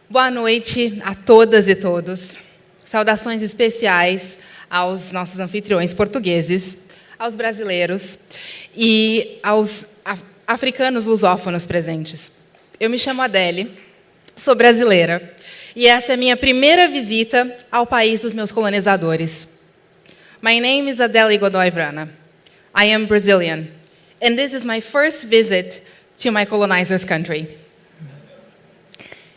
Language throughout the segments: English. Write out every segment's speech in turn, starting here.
Boa noite a todas e todos. Saudações especiais aos nossos anfitriões portugueses, aos brasileiros e aos africanos lusófonos presentes. Eu me chamo Adele, sou brasileira, e essa é a minha primeira visita ao país dos meus colonizadores. My name is Adele Godoy Vrana. I am Brazilian, and this is my first visit to my colonizer's country.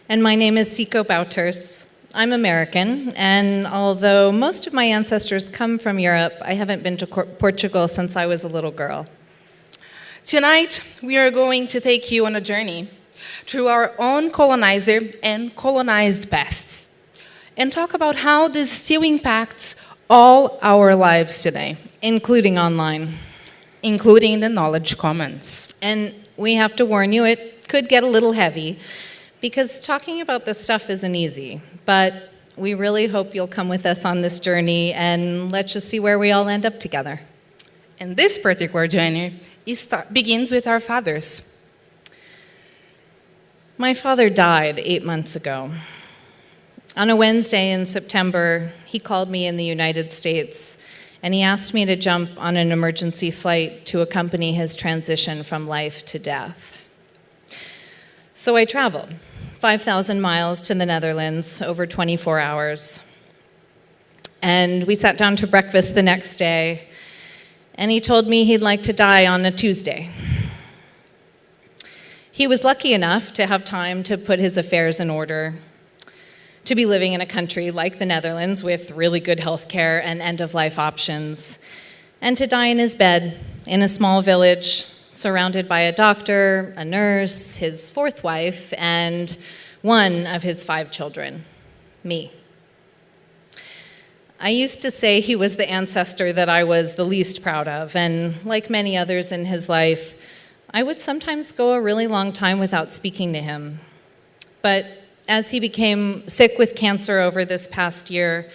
And my name is Siko Bouters. I'm American, and although most of my ancestors come from Europe, I haven't been to Portugal since I was a little girl. Tonight, we are going to take you on a journey through our own colonizer and colonized pasts, and talk about how this still impacts all our lives today, Including online. including the knowledge commons. And we have to warn you, it could get a little heavy, because talking about this stuff isn't easy. But we really hope you'll come with us on this journey, and let's just see where we all end up together. And this particular journey begins with our fathers. My father died 8 months ago. On a Wednesday in September, he called me in the United States, and he asked me to jump on an emergency flight to accompany his transition from life to death. So I traveled 5,000 miles to the Netherlands over 24 hours. And we sat down to breakfast the next day, and he told me he'd like to die on a Tuesday. He was lucky enough to have time to put his affairs in order, to be living in a country like the Netherlands with really good health care and end-of-life options, and to die in his bed in a small village surrounded by a doctor, a nurse, his fourth wife, and one of his 5 children, me. I used to say he was the ancestor that I was the least proud of, and like many others in his life, I would sometimes go a really long time without speaking to him. But as he became sick with cancer over this past year,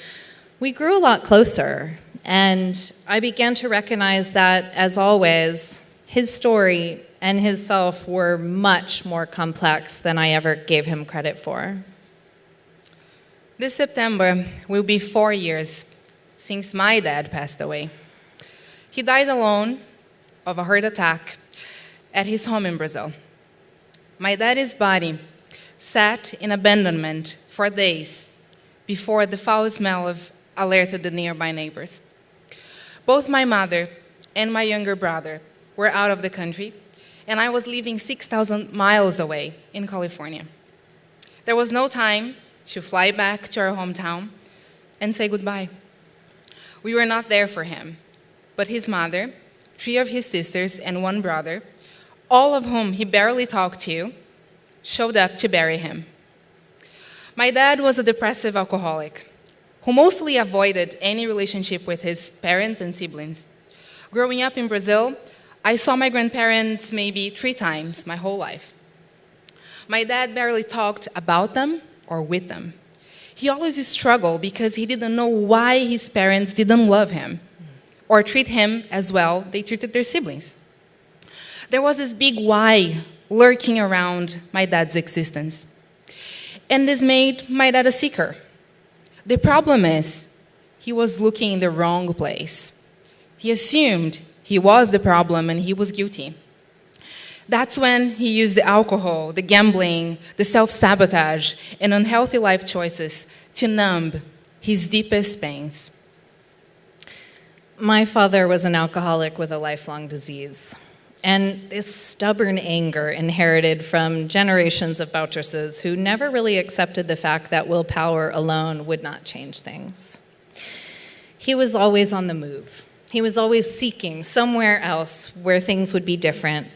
we grew a lot closer, and I began to recognize that, as always, his story and his self were much more complex than I ever gave him credit for. This September will be 4 years since my dad passed away. He died alone of a heart attack at his home in Brazil. My daddy's body sat in abandonment for days before the foul smell alerted the nearby neighbors. Both my mother and my younger brother were out of the country, and I was living 6,000 miles away in California. There was no time to fly back to our hometown and say goodbye. We were not there for him, but his mother, 3 of his sisters, and 1 brother, all of whom he barely talked to, showed up to bury him. My dad was a depressive alcoholic who mostly avoided any relationship with his parents and siblings. Growing up in Brazil, I saw my grandparents maybe 3 times my whole life. My dad barely talked about them or with them. He always struggled because he didn't know why his parents didn't love him or treat him as well they treated their siblings. There was this big why lurking around my dad's existence. And this made my dad a seeker. The problem is, he was looking in the wrong place. He assumed he was the problem and he was guilty. That's when he used the alcohol, the gambling, the self-sabotage, and unhealthy life choices to numb his deepest pains. My father was an alcoholic with a lifelong disease. And this stubborn anger inherited from generations of Bouterses who never really accepted the fact that willpower alone would not change things. He was always on the move. He was always seeking somewhere else where things would be different.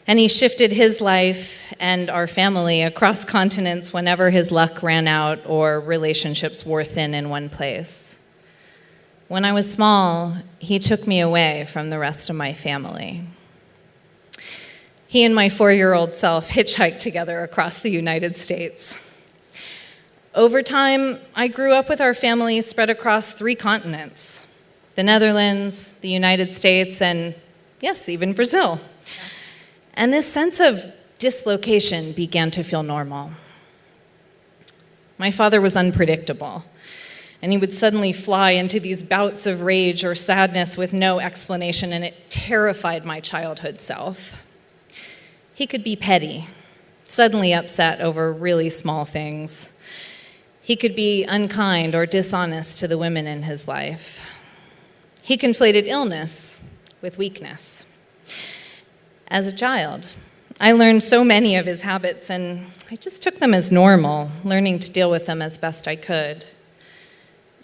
And he shifted his life and our family across continents whenever his luck ran out or relationships wore thin in one place. When I was small, he took me away from the rest of my family. He and my 4-year-old self hitchhiked together across the United States. Over time, I grew up with our family spread across 3 continents: the Netherlands, the United States, and yes, even Brazil. And this sense of dislocation began to feel normal. My father was unpredictable, and he would suddenly fly into these bouts of rage or sadness with no explanation, and it terrified my childhood self. He could be petty, suddenly upset over really small things. He could be unkind or dishonest to the women in his life. He conflated illness with weakness. As a child, I learned so many of his habits, and I just took them as normal, learning to deal with them as best I could.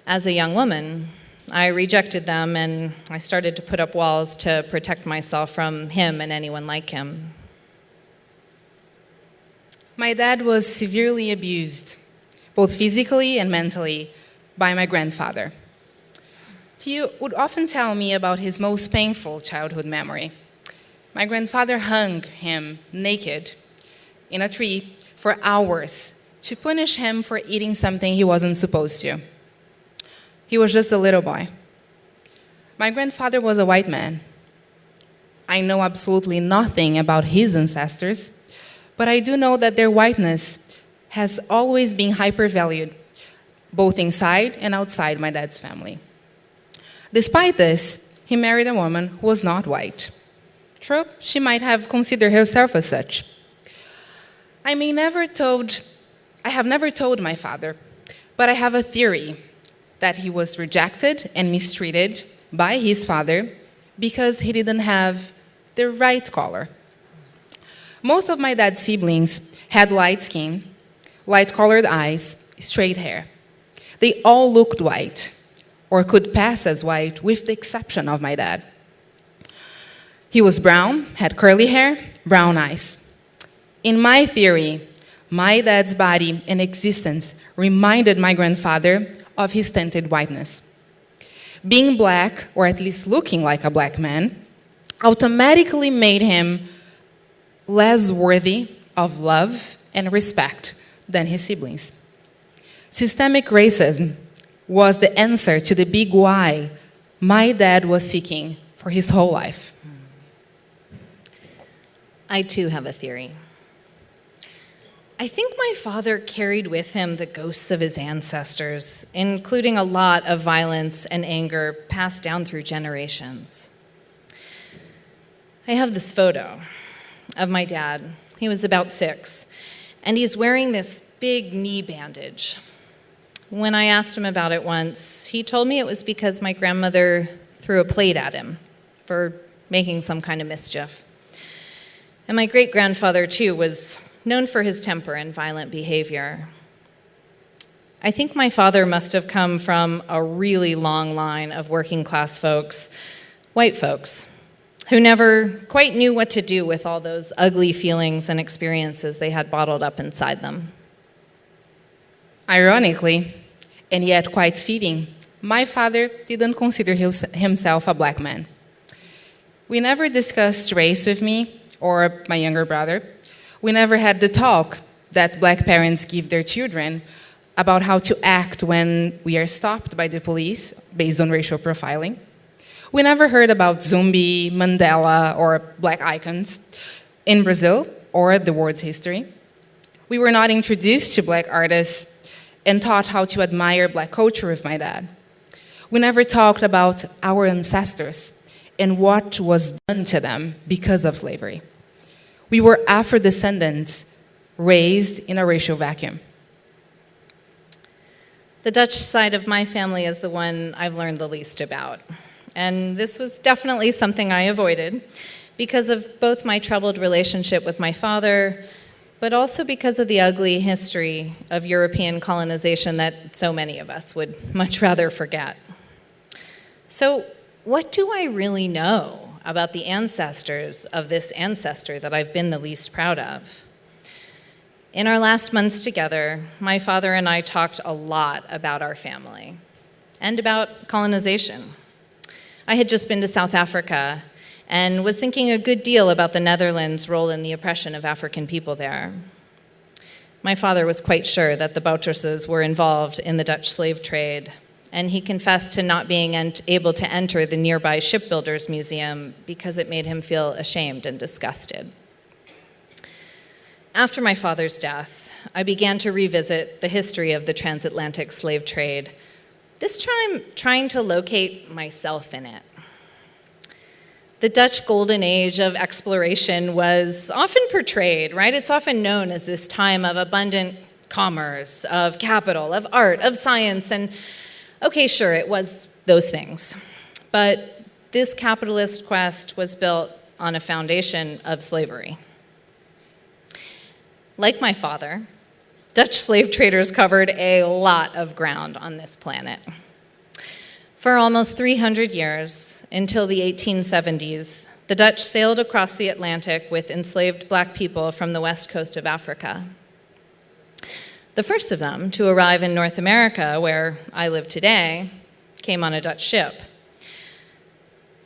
As a young woman, I rejected them, and I started to put up walls to protect myself from him and anyone like him. My dad was severely abused, both physically and mentally, by my grandfather. He would often tell me about his most painful childhood memory. My grandfather hung him naked in a tree for hours to punish him for eating something he wasn't supposed to. He was just a little boy. My grandfather was a white man. I know absolutely nothing about his ancestors, but I do know that their whiteness has always been hypervalued, both inside and outside my dad's family. Despite this, he married a woman who was not white. True, she might have considered herself as such. I have never told my father, but I have a theory that he was rejected and mistreated by his father because he didn't have the right color. Most of my dad's siblings had light skin, light-colored eyes, straight hair. They all looked white, or could pass as white, with the exception of my dad. He was brown, had curly hair, brown eyes. In my theory, my dad's body and existence reminded my grandfather of his tinted whiteness. Being black, or at least looking like a black man, automatically made him less worthy of love and respect than his siblings. Systemic racism was the answer to the big why my dad was seeking for his whole life. I too have a theory. I think my father carried with him the ghosts of his ancestors, including a lot of violence and anger passed down through generations. I have this photo of my dad. He was about 6, and he's wearing this big knee bandage. When I asked him about it once, he told me it was because my grandmother threw a plate at him for making some kind of mischief. And my great-grandfather, too, was known for his temper and violent behavior. I think my father must have come from a really long line of working-class folks, white folks, who never quite knew what to do with all those ugly feelings and experiences they had bottled up inside them. Ironically, and yet quite fitting, my father didn't consider himself a black man. We never discussed race with me or my younger brother. We never had the talk that black parents give their children about how to act when we are stopped by the police based on racial profiling. We never heard about Zumbi, Mandela, or black icons in Brazil or the world's history. We were not introduced to black artists and taught how to admire black culture with my dad. We never talked about our ancestors and what was done to them because of slavery. We were Afro-descendants raised in a racial vacuum. The Dutch side of my family is the one I've learned the least about. And this was definitely something I avoided because of both my troubled relationship with my father, but also because of the ugly history of European colonization that so many of us would much rather forget. So, what do I really know about the ancestors of this ancestor that I've been the least proud of? In our last months together, my father and I talked a lot about our family and about colonization. I had just been to South Africa and was thinking a good deal about the Netherlands' role in the oppression of African people there. My father was quite sure that the Bouterses were involved in the Dutch slave trade, and he confessed to not being able to enter the nearby Shipbuilders Museum because it made him feel ashamed and disgusted. After my father's death, I began to revisit the history of the transatlantic slave trade, this time trying to locate myself in it. The Dutch Golden Age of exploration was often portrayed, right? It's often known as this time of abundant commerce, of capital, of art, of science, and okay, sure, it was those things. But this capitalist quest was built on a foundation of slavery. Like my father, Dutch slave traders covered a lot of ground on this planet. For almost 300 years, until the 1870s, the Dutch sailed across the Atlantic with enslaved black people from the west coast of Africa. The first of them to arrive in North America, where I live today, came on a Dutch ship.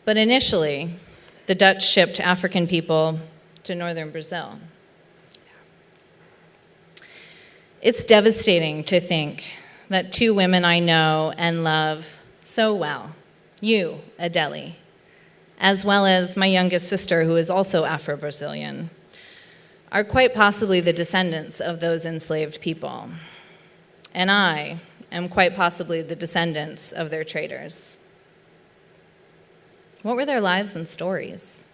But initially, the Dutch shipped African people to northern Brazil. It's devastating to think that two women I know and love so well, you, Adele, as well as my youngest sister, who is also Afro-Brazilian, are quite possibly the descendants of those enslaved people. And I am quite possibly the descendants of their traders. What were their lives and stories?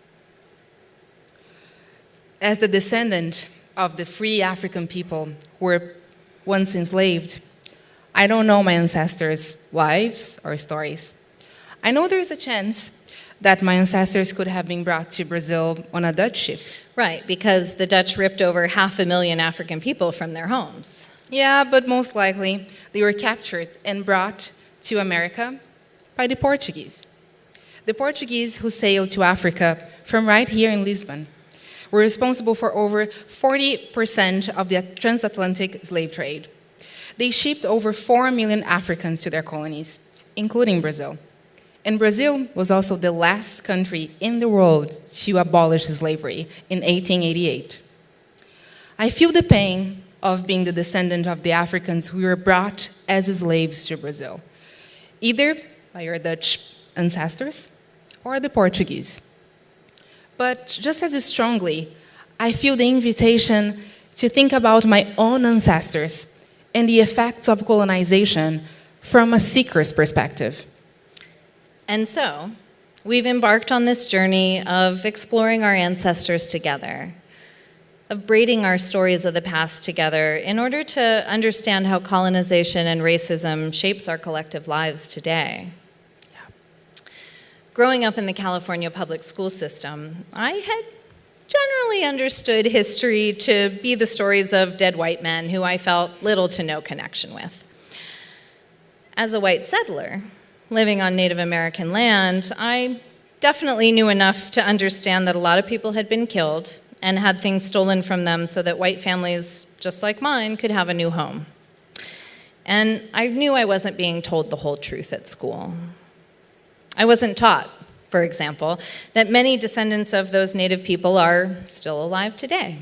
As the descendant of the free African people who were once enslaved, I don't know my ancestors' lives or stories. I know there's a chance that my ancestors could have been brought to Brazil on a Dutch ship. Right, because the Dutch ripped over 500,000 African people from their homes. Yeah, but most likely they were captured and brought to America by the Portuguese. The Portuguese who sailed to Africa from right here in Lisbon were responsible for over 40% of the transatlantic slave trade. They shipped over 4 million Africans to their colonies, including Brazil. And Brazil was also the last country in the world to abolish slavery in 1888. I feel the pain of being the descendant of the Africans who were brought as slaves to Brazil, either by your Dutch ancestors or the Portuguese. But just as strongly, I feel the invitation to think about my own ancestors and the effects of colonization from a seeker's perspective. And so, we've embarked on this journey of exploring our ancestors together, of braiding our stories of the past together in order to understand how colonization and racism shapes our collective lives today. Growing up in the California public school system, I had generally understood history to be the stories of dead white men who I felt little to no connection with. As a white settler, living on Native American land, I definitely knew enough to understand that a lot of people had been killed and had things stolen from them so that white families, just like mine, could have a new home. And I knew I wasn't being told the whole truth at school. I wasn't taught, for example, that many descendants of those Native people are still alive today.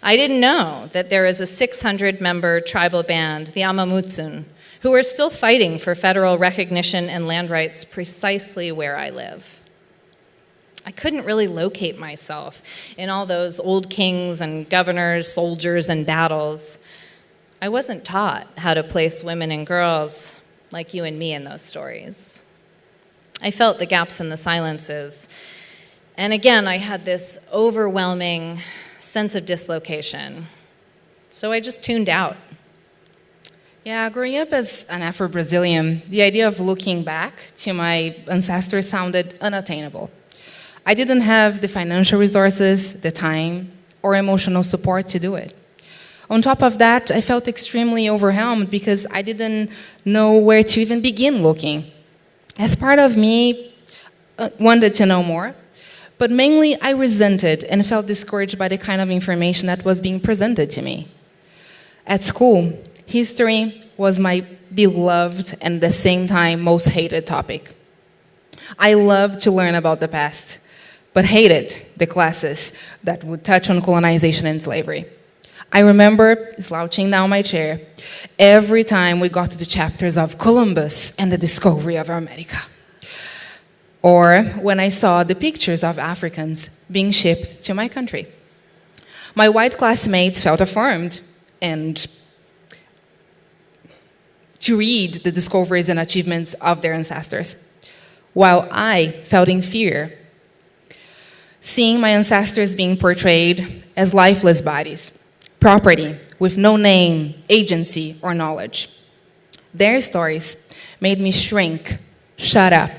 I didn't know that there is a 600-member tribal band, the Amamutsun, who are still fighting for federal recognition and land rights precisely where I live. I couldn't really locate myself in all those old kings and governors, soldiers, and battles. I wasn't taught how to place women and girls like you and me in those stories. I felt the gaps in the silences. And again, I had this overwhelming sense of dislocation. So I just tuned out. Yeah, growing up as an Afro-Brazilian, the idea of looking back to my ancestors sounded unattainable. I didn't have the financial resources, the time, or emotional support to do it. On top of that, I felt extremely overwhelmed because I didn't know where to even begin looking. As part of me wanted to know more, but mainly I resented and felt discouraged by the kind of information that was being presented to me. At school, history was my beloved and at the same time most hated topic. I loved to learn about the past, but hated the classes that would touch on colonization and slavery. I remember slouching down my chair every time we got to the chapters of Columbus and the discovery of America. Or when I saw the pictures of Africans being shipped to my country. My white classmates felt affirmed and to read the discoveries and achievements of their ancestors, while I felt in fear, seeing my ancestors being portrayed as lifeless bodies, property with no name, agency, or knowledge. Their stories made me shrink, shut up,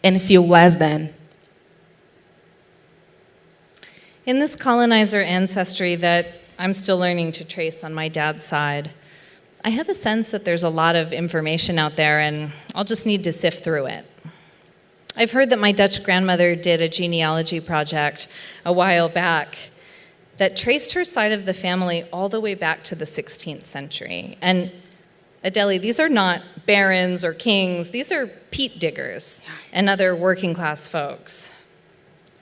and feel less than. In this colonizer ancestry that I'm still learning to trace on my dad's side, I have a sense that there's a lot of information out there, and I'll just need to sift through it. I've heard that my Dutch grandmother did a genealogy project a while back that traced her side of the family all the way back to the 16th century. And Adele, these are not barons or kings, these are peat diggers and other working class folks.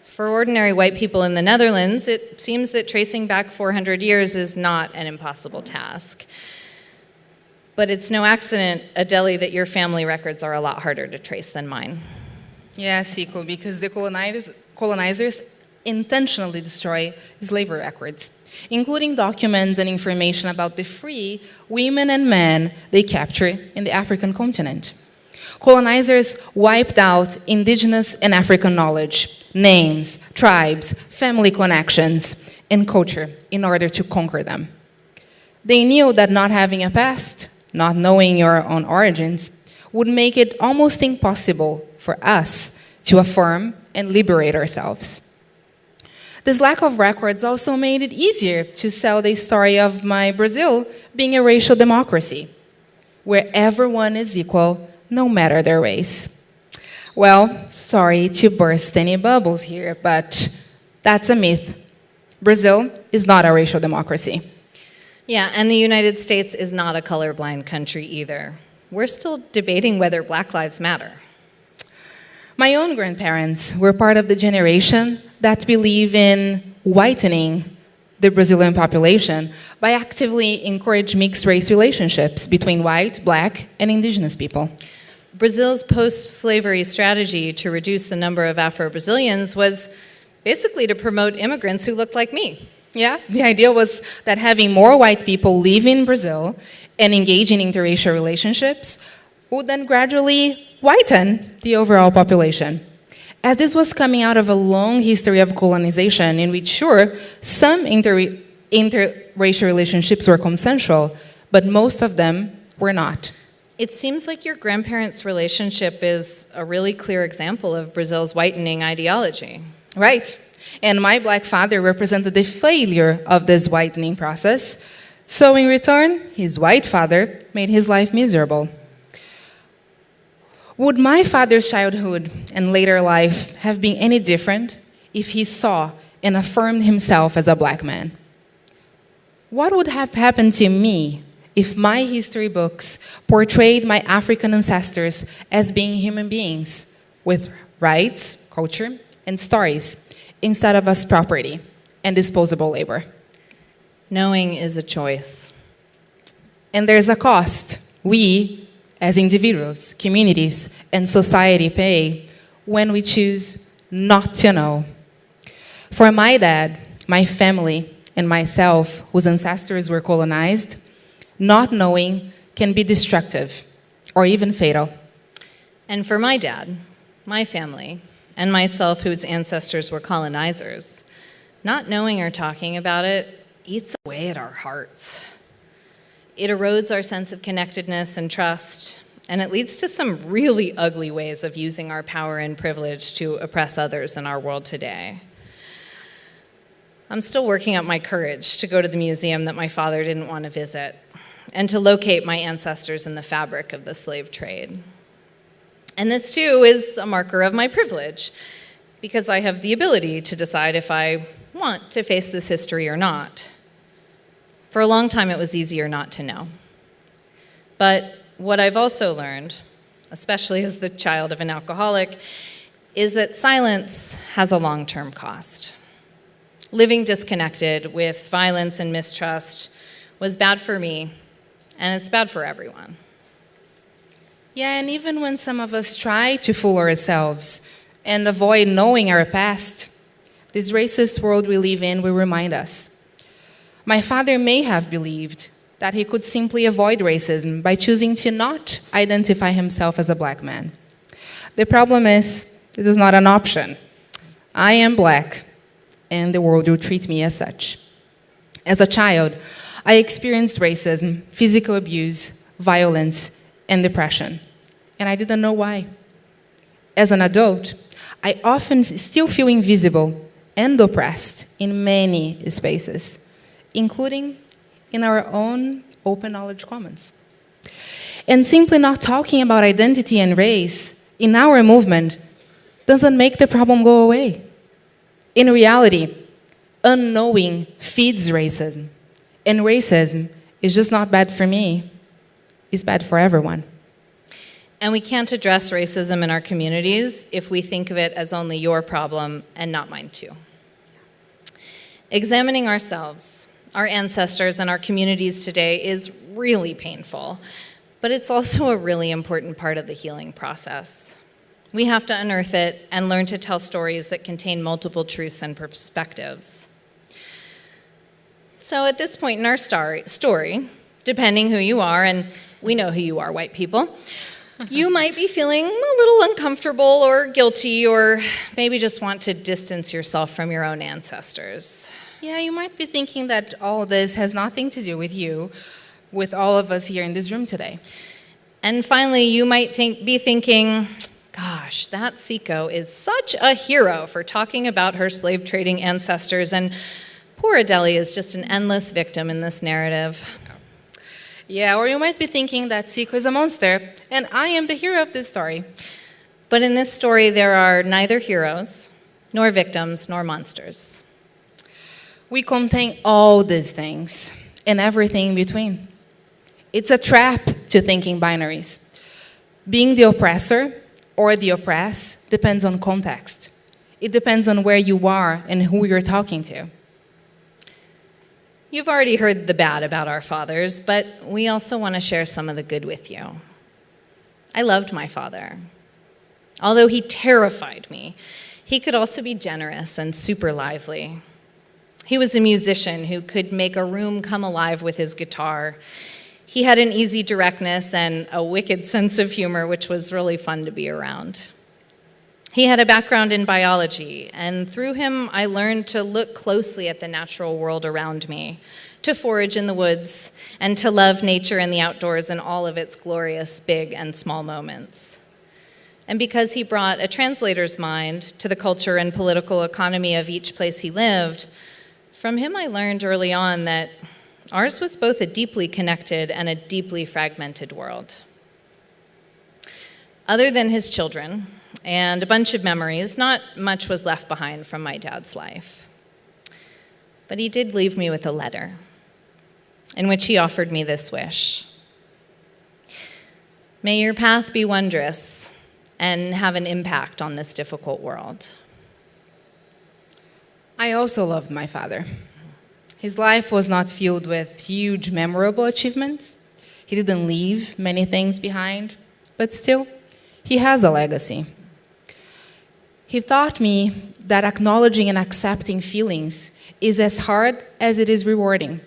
For ordinary white people in the Netherlands, it seems that tracing back 400 years is not an impossible task. But it's no accident, Adele, that your family records are a lot harder to trace than mine. Yes, Siko, because the colonizers intentionally destroy slavery records, including documents and information about the free women and men they captured in the African continent. Colonizers wiped out indigenous and African knowledge, names, tribes, family connections, and culture in order to conquer them. They knew that not having a past, not knowing your own origins, would make it almost impossible for us to affirm and liberate ourselves. This lack of records also made it easier to sell the story of my Brazil being a racial democracy, where everyone is equal no matter their race. Well, sorry to burst any bubbles here, but that's a myth. Brazil is not a racial democracy. Yeah, and the United States is not a colorblind country either. We're still debating whether Black Lives Matter. My own grandparents were part of the generation that believe in whitening the Brazilian population by actively encourage mixed race relationships between white, black, and indigenous people. Brazil's post-slavery strategy to reduce the number of Afro-Brazilians was basically to promote immigrants who looked like me. Yeah, the idea was that having more white people live in Brazil and engage in interracial relationships would then gradually whiten the overall population. As this was coming out of a long history of colonization in which, sure, some interracial relationships were consensual, but most of them were not. It seems like your grandparents' relationship is a really clear example of Brazil's whitening ideology. Right. And my black father represented the failure of this whitening process. So in return, his white father made his life miserable. Would my father's childhood and later life have been any different if he saw and affirmed himself as a black man? What would have happened to me if my history books portrayed my African ancestors as being human beings with rights, culture, and stories, instead of as property and disposable labor? Knowing is a choice. And there's a cost we, as individuals, communities, and society pay when we choose not to know. For my dad, my family, and myself, whose ancestors were colonized, not knowing can be destructive or even fatal. And for my dad, my family, and myself, whose ancestors were colonizers, not knowing or talking about it eats away at our hearts. It erodes our sense of connectedness and trust, and it leads to some really ugly ways of using our power and privilege to oppress others in our world today. I'm still working up my courage to go to the museum that my father didn't want to visit and to locate my ancestors in the fabric of the slave trade. And this, too, is a marker of my privilege, because I have the ability to decide if I want to face this history or not. For a long time, it was easier not to know. But what I've also learned, especially as the child of an alcoholic, is that silence has a long-term cost. Living disconnected with violence and mistrust was bad for me, and it's bad for everyone. Yeah, and even when some of us try to fool ourselves and avoid knowing our past, this racist world we live in will remind us. My father may have believed that he could simply avoid racism by choosing to not identify himself as a black man. The problem is, this is not an option. I am black, and the world will treat me as such. As a child, I experienced racism, physical abuse, violence, and depression, and I didn't know why. As an adult, I often still feel invisible and oppressed in many spaces, including in our own open knowledge commons. And simply not talking about identity and race in our movement doesn't make the problem go away. In reality, unknowing feeds racism. And racism is just not bad for me, it's bad for everyone. And we can't address racism in our communities if we think of it as only your problem and not mine too. Examining ourselves, our ancestors, and our communities today is really painful, but it's also a really important part of the healing process. We have to unearth it and learn to tell stories that contain multiple truths and perspectives. So at this point in our story, depending who you are, and we know who you are, white people, you might be feeling a little uncomfortable or guilty, or maybe just want to distance yourself from your own ancestors. Yeah, you might be thinking that all this has nothing to do with you, with all of us here in this room today. And finally, you might be thinking, gosh, that Siko is such a hero for talking about her slave trading ancestors, and poor Adelia is just an endless victim in this narrative. Yeah, or you might be thinking that Siko is a monster, and I am the hero of this story. But in this story, there are neither heroes, nor victims, nor monsters. We contain all these things, and everything in between. It's a trap to think in binaries. Being the oppressor or the oppressed depends on context. It depends on where you are and who you're talking to. You've already heard the bad about our fathers, but we also want to share some of the good with you. I loved my father. Although he terrified me, he could also be generous and super lively. He was a musician who could make a room come alive with his guitar. He had an easy directness and a wicked sense of humor, which was really fun to be around. He had a background in biology, and through him, I learned to look closely at the natural world around me, to forage in the woods, and to love nature and the outdoors in all of its glorious big and small moments. And because he brought a translator's mind to the culture and political economy of each place he lived, from him I learned early on that ours was both a deeply connected and a deeply fragmented world. Other than his children and a bunch of memories, not much was left behind from my dad's life. But he did leave me with a letter in which he offered me this wish. May your path be wondrous and have an impact on this difficult world. I also loved my father. His life was not filled with huge, memorable achievements. He didn't leave many things behind, but still, he has a legacy. He taught me that acknowledging and accepting feelings is as hard as it is rewarding.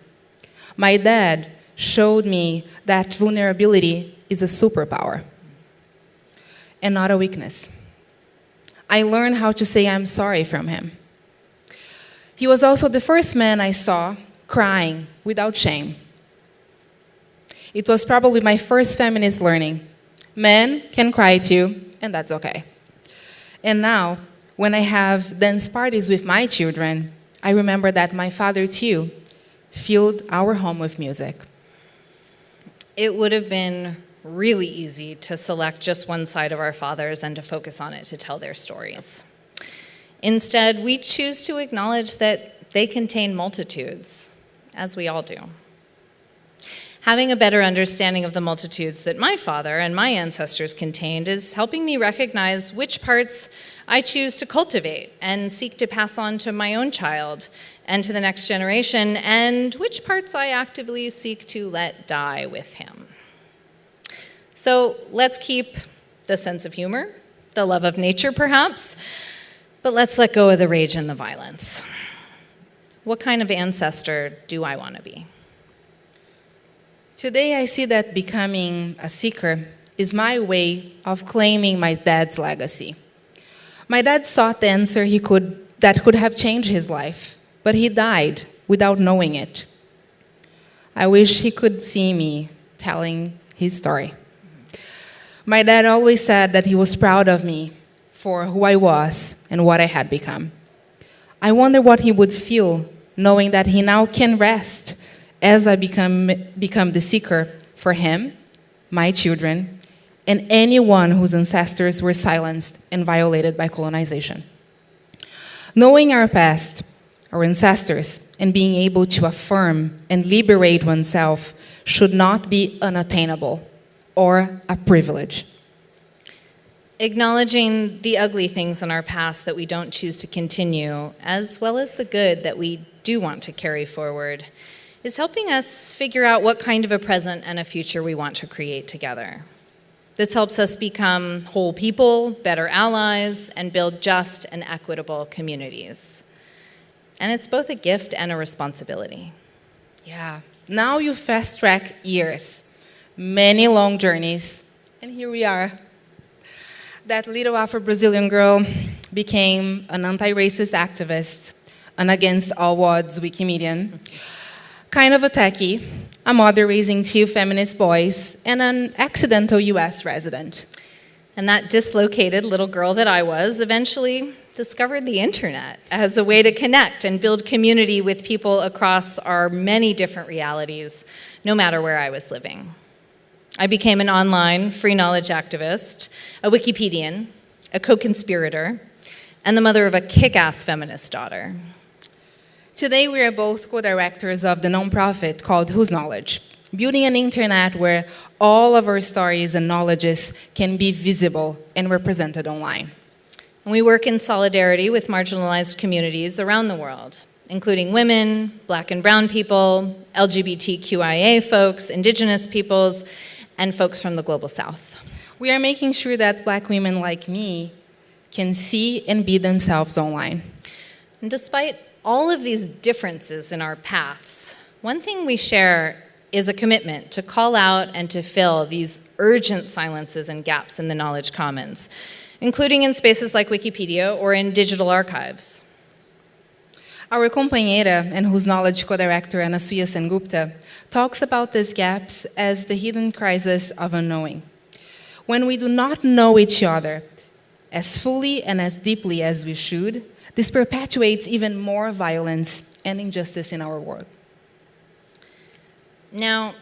My dad showed me that vulnerability is a superpower and not a weakness. I learned how to say I'm sorry from him. He was also the first man I saw crying without shame. It was probably my first feminist learning. Men can cry too, and that's okay. And now, when I have dance parties with my children, I remember that my father too filled our home with music. It would have been really easy to select just one side of our fathers and to focus on it to tell their stories. Instead, we choose to acknowledge that they contain multitudes, as we all do. Having a better understanding of the multitudes that my father and my ancestors contained is helping me recognize which parts I choose to cultivate and seek to pass on to my own child and to the next generation, and which parts I actively seek to let die with him. So let's keep the sense of humor, the love of nature perhaps, but let's let go of the rage and the violence. What kind of ancestor do I want to be? Today, I see that becoming a seeker is my way of claiming my dad's legacy. My dad sought the answer that could have changed his life, but he died without knowing it. I wish he could see me telling his story. My dad always said that he was proud of me for who I was and what I had become. I wonder what he would feel knowing that he now can rest as I become the seeker for him, my children, and anyone whose ancestors were silenced and violated by colonization. Knowing our past, our ancestors, and being able to affirm and liberate oneself should not be unattainable or a privilege. Acknowledging the ugly things in our past that we don't choose to continue, as well as the good that we do want to carry forward, is helping us figure out what kind of a present and a future we want to create together. This helps us become whole people, better allies, and build just and equitable communities. And it's both a gift and a responsibility. Yeah, now you fast track years, many long journeys, and here we are. That little Afro-Brazilian girl became an anti-racist activist, an against all odds Wikimedian, kind of a techie, a mother raising 2 feminist boys, and an accidental US resident. And that dislocated little girl that I was eventually discovered the internet as a way to connect and build community with people across our many different realities, no matter where I was living. I became an online free knowledge activist, a Wikipedian, a co-conspirator, and the mother of a kick-ass feminist daughter. Today, we are both co-directors of the nonprofit called Whose Knowledge, building an internet where all of our stories and knowledges can be visible and represented online. And we work in solidarity with marginalized communities around the world, including women, Black and brown people, LGBTQIA folks, indigenous peoples, and folks from the global South. We are making sure that Black women like me can see and be themselves online. And despite all of these differences in our paths, one thing we share is a commitment to call out and to fill these urgent silences and gaps in the knowledge commons, including in spaces like Wikipedia or in digital archives. Our compañera and Whose Knowledge co-director, Anasuya Sengupta, talks about these gaps as the hidden crisis of unknowing. When we do not know each other as fully and as deeply as we should, this perpetuates even more violence and injustice in our world. Now,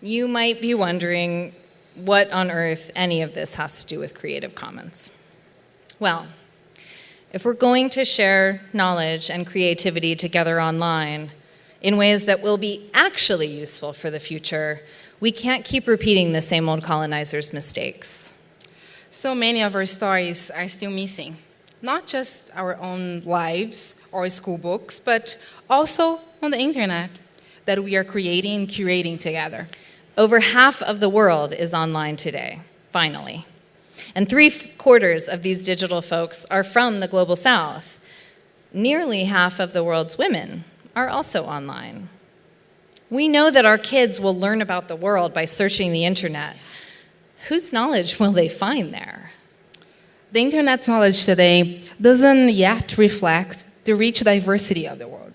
you might be wondering what on earth any of this has to do with Creative Commons. Well, if we're going to share knowledge and creativity together online in ways that will be actually useful for the future, we can't keep repeating the same old colonizers' mistakes. So many of our stories are still missing. Not just our own lives or school books, but also on the internet that we are creating and curating together. Over half of the world is online today, finally. And 3/4 of these digital folks are from the global South. Nearly half of the world's women are also online. We know that our kids will learn about the world by searching the internet. Whose knowledge will they find there? The internet's knowledge today doesn't yet reflect the rich diversity of the world.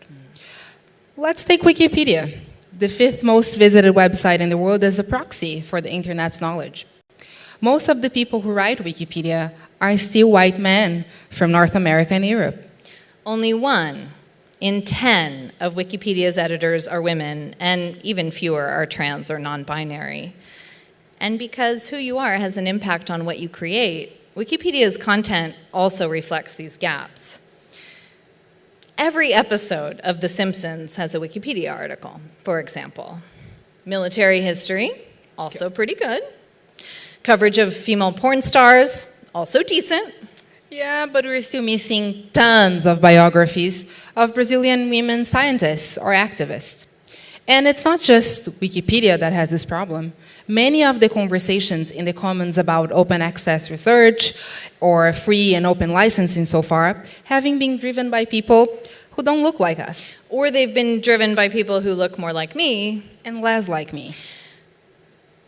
Let's take Wikipedia, the 5th most visited website in the world, as a proxy for the internet's knowledge. Most of the people who write Wikipedia are still white men from North America and Europe. Only 1 in 10 of Wikipedia's editors are women, and even fewer are trans or non-binary. And because who you are has an impact on what you create, Wikipedia's content also reflects these gaps. Every episode of The Simpsons has a Wikipedia article, for example. Military history, also pretty good. Coverage of female porn stars, also decent. Yeah, but we're still missing tons of biographies of Brazilian women scientists or activists. And it's not just Wikipedia that has this problem. Many of the conversations in the Commons about open access research or free and open licensing so far, having been driven by people who don't look like us Or they've been driven by people who look more like me. and less like me.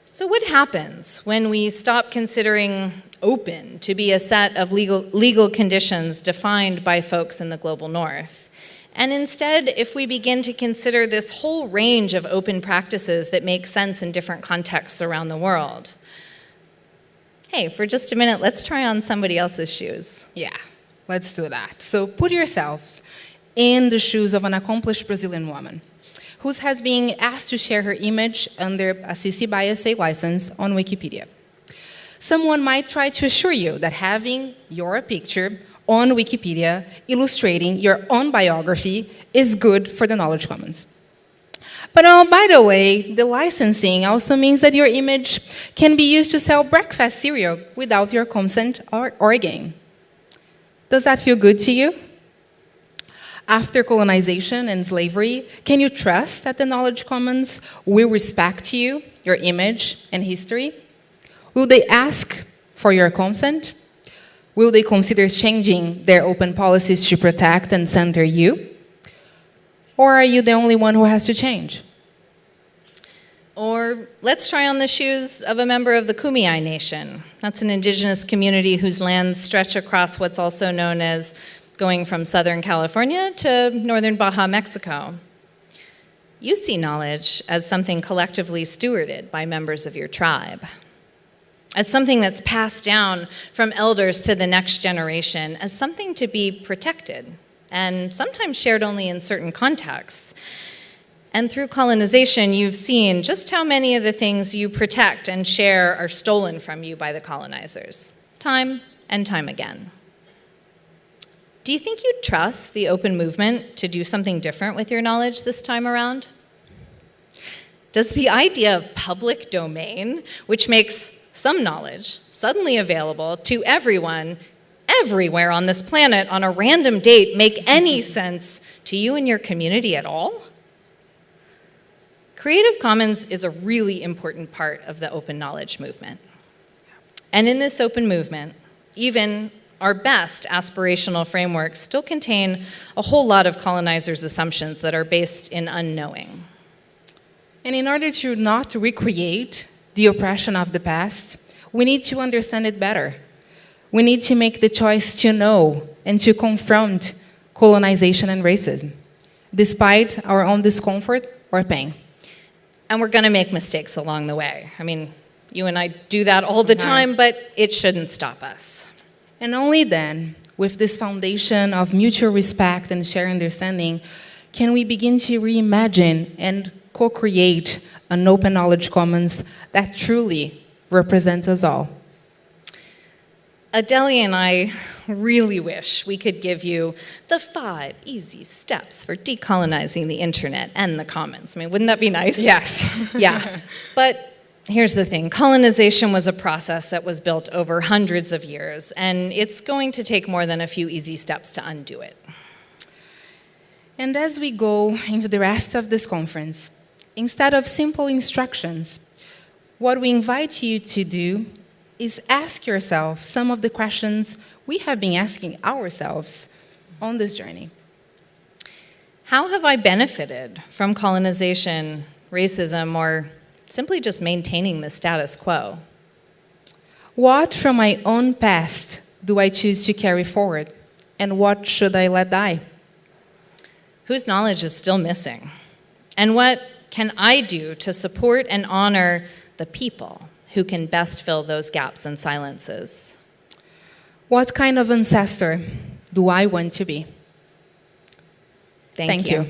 So what happens when we stop considering open to be a set of legal conditions defined by folks in the global north? And instead, if we begin to consider this whole range of open practices that make sense in different contexts around the world? Hey, for just a minute, let's try on somebody else's shoes. Yeah, let's do that. So put yourselves in the shoes of an accomplished Brazilian woman who has been asked to share her image under a CC by SA license on Wikipedia. Someone might try to assure you that having your picture on Wikipedia illustrating your own biography is good for the knowledge commons. But by the way, the licensing also means that your image can be used to sell breakfast cereal without your consent or gain. Does that feel good to you? After colonization and slavery, can you trust that the knowledge commons will respect you, your image, and history? Will they ask for your consent? Will they consider changing their open policies to protect and center you? Or are you the only one who has to change? Or let's try on the shoes of a member of the Kumeyaay Nation. That's an indigenous community whose lands stretch across what's also known as going from Southern California to northern Baja, Mexico. You see knowledge as something collectively stewarded by members of your tribe, as something that's passed down from elders to the next generation, as something to be protected, and sometimes shared only in certain contexts. And through colonization, you've seen just how many of the things you protect and share are stolen from you by the colonizers, time and time again. Do you think you'd trust the open movement to do something different with your knowledge this time around? Does the idea of public domain, which makes some knowledge suddenly available to everyone, everywhere on this planet on a random date, make any sense to you and your community at all? Creative Commons is a really important part of the open knowledge movement. And in this open movement, even our best aspirational frameworks still contain a whole lot of colonizers' assumptions that are based in unknowing. And in order to not recreate the oppression of the past, we need to understand it better. We need to make the choice to know and to confront colonization and racism, despite our own discomfort or pain. And we're going to make mistakes along the way. I mean, you and I do that all the time, but it shouldn't stop us. And only then, with this foundation of mutual respect and shared understanding, can we begin to reimagine and co-create an open knowledge commons that truly represents us all. Adele and I really wish we could give you the 5 easy steps for decolonizing the internet and the commons. I mean, wouldn't that be nice? Yes. Yeah. But here's the thing. Colonization was a process that was built over hundreds of years, and it's going to take more than a few easy steps to undo it. And as we go into the rest of this conference, instead of simple instructions, what we invite you to do is ask yourself some of the questions we have been asking ourselves on this journey. How have I benefited from colonization, racism, or simply just maintaining the status quo? What from my own past do I choose to carry forward? And what should I let die? Whose knowledge is still missing? And what can I do to support and honor the people who can best fill those gaps and silences? What kind of ancestor do I want to be? Thank you.